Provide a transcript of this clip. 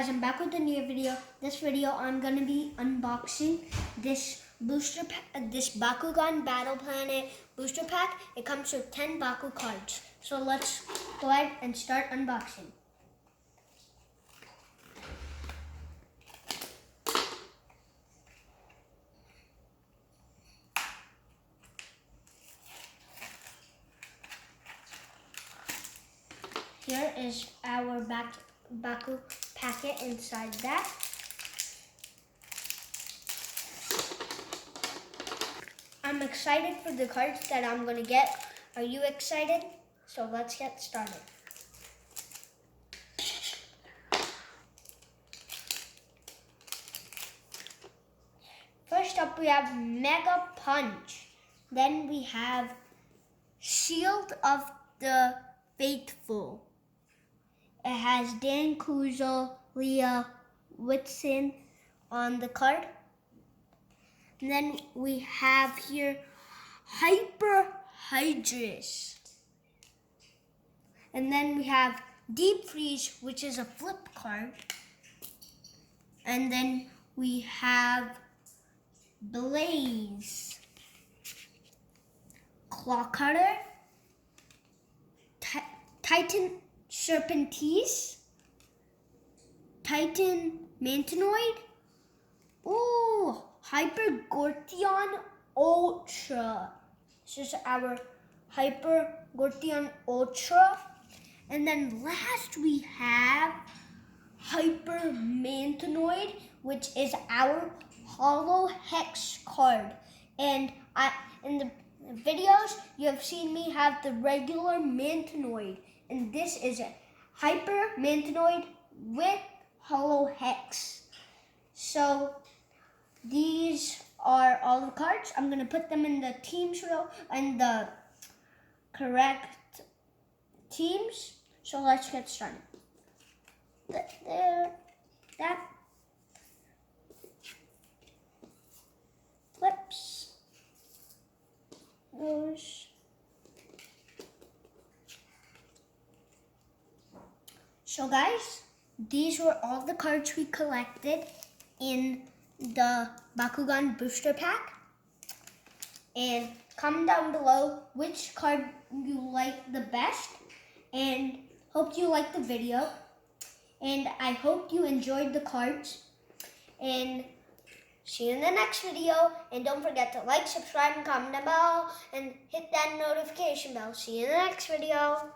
guys, I'm back with a new video. This video I'm gonna be unboxing this this Bakugan Battle Planet booster pack. It comes with 10 Baku cards. So let's go ahead and start unboxing. Here is our Baku packet inside that. I'm excited for the cards that I'm going to get. Are you excited? So let's get started. First up we have Mega Punch. Then we have Shield of the Faithful. It has Dan Kuzel, Leah Whitson on the card. And then we have here Hyper Hydrus. And then we have Deep Freeze, which is a flip card. And then we have Blaze, Claw Cutter, Titan Serpentise, Titan Mantinoid, ooh, Hyper Gortheon Ultra. This is our Hyper Gortheon Ultra. And then last we have Hyper Mantinoid, which is our Hollow Hex card. And in the videos, you have seen me have the regular Mantinoid. And this is a Hyper Mantinoid with Hollow Hex. So these are all the cards. I'm going to put them in the teams row and the correct teams. So let's get started. There, that. Flips. Those. So guys, these were all the cards we collected in the Bakugan booster pack. And comment down below which card you like the best. And hope you liked the video. And I hope you enjoyed the cards. And see you in the next video. And don't forget to like, subscribe, and comment down below. And hit that notification bell. See you in the next video.